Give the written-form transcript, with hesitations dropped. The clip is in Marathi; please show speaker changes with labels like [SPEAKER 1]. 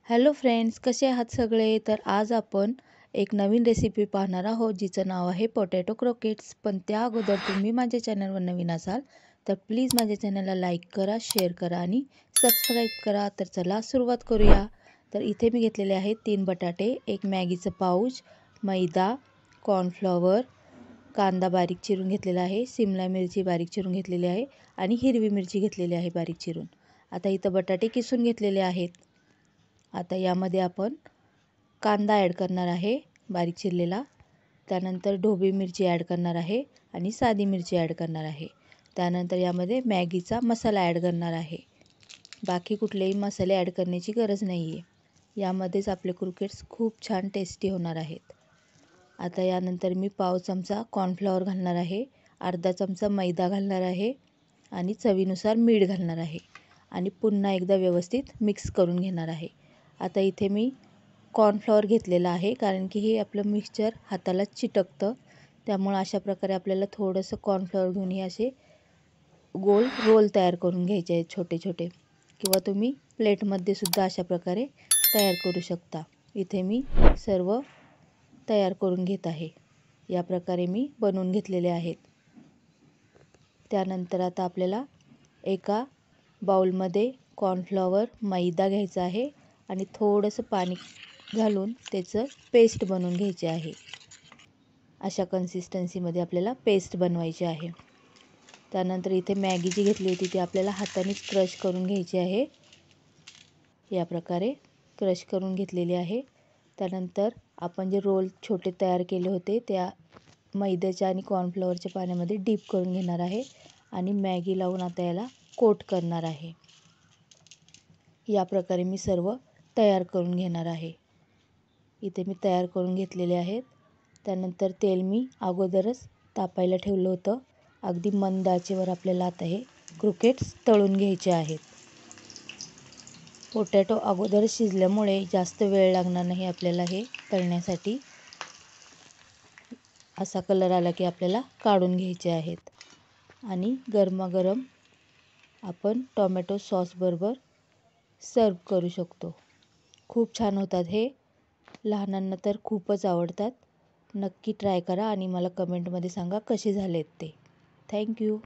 [SPEAKER 1] हॅलो फ्रेंड्स, कसे आहात सगळे? तर आज आपण एक नवीन रेसिपी पाहणार आहोत जिचं नाव आहे पोटॅटो क्रोकेट्स. पण त्या अगोदर तुम्ही माझ्या चॅनलवर नवीन असाल तर प्लीज माझ्या चॅनलला लाईक करा, शेअर करा आणि सबस्क्राईब करा. तर चला सुरुवात करूया. तर इथे मी घेतलेले आहेत 3 बटाटे, एक मॅगीचं पाऊच, मैदा, कॉर्नफ्लॉवर, कांदा बारीक चिरून घेतलेला आहे, सिमला मिरची बारीक चिरून घेतलेली आहे आणि हिरवी मिरची घेतलेली आहे बारीक चिरून. आता इथं बटाटे किसून घेतलेले आहेत. आता यामध्ये आपण कांदा ॲड करणार आहे बारीक चिरलेला, त्यानंतर ढोबळी मिरची ॲड करणार आहे आणि साधी मिरची ॲड करणार आहे. त्यानंतर यामध्ये मॅगीचा मसाला ॲड करणार आहे. बाकी कुठलेही मसाले ॲड करण्याची गरज नाही आहे. यामध्येच आपले क्रोकेट्स खूप छान टेस्टी होणार आहेत. आता यानंतर मी पाव चमचा कॉर्नफ्लॉवर घालणार आहे, अर्धा चमचा मैदा घालणार आहे आणि चवीनुसार मीठ घालणार आहे आणि पुन्हा एकदा व्यवस्थित मिक्स करून घेणार आहे. आता इथे मी कॉर्नफ्लॉवर घेतलेला आहे, कारण की हे आपलं मिक्सचर हाताला चिटकतं. त्यामुळे अशा प्रकारे आपल्याला थोडंसं कॉर्नफ्लॉवर घेऊन हे असे गोल रोल तयार करून घ्यायचे आहेत छोटे छोटे, किंवा तुम्ही प्लेटमध्ये सुद्धा अशा प्रकारे तयार करू शकता. इथे मी सर्व तयार करून घेत आहे. या प्रकारे मी बनवून घेतलेले आहेत. त्यानंतर आता आपल्याला एका बाउलमध्ये कॉर्नफ्लॉवर, मैदा घ्यायचा आहे आणि थोडंसं पाणी घालून त्याचं पेस्ट बनवून घ्यायचे आहे. अशा कन्सिस्टन्सीमध्ये आपल्याला पेस्ट बनवायची आहे. त्यानंतर इथे मॅगी जी घेतली होती ती आपल्याला हातानेच क्रश करून घ्यायची आहे. या प्रकारे क्रश करून घेतलेली आहे. त्यानंतर आपण जे रोल छोटे तयार केले होते त्या मैद्याच्या आणि कॉर्नफ्लॉवरच्या पाण्यामध्ये डीप करून घेणार आहे आणि मॅगी लावून आता याला कोट करणार आहे. या प्रकारे मी सर्व तयार करून घेणार आहे. इथे मी तयार करून घेतलेले आहेत. त्यानंतर तेल मी अगोदरच तापायला ठेवलं होतं. अगदी मंद आचेवर आपल्याला आता हे क्रोकेट्स तळून घ्यायचे आहेत. पोटॅटो अगोदर शिजल्यामुळे जास्त वेळ लागणार नाही आपल्याला हे तळण्यासाठी. असा कलर आला की आपल्याला काढून घ्यायचे आहेत आणि गरमागरम आपण टोमॅटो सॉसबरोबर सर्व करू शकतो. खूप छान होतात हे. लहानांना तर खूपच आवडतात. नक्की ट्राय करा आणि मला कमेंटमध्ये सांगा कसे झालेत ते. थँक्यू.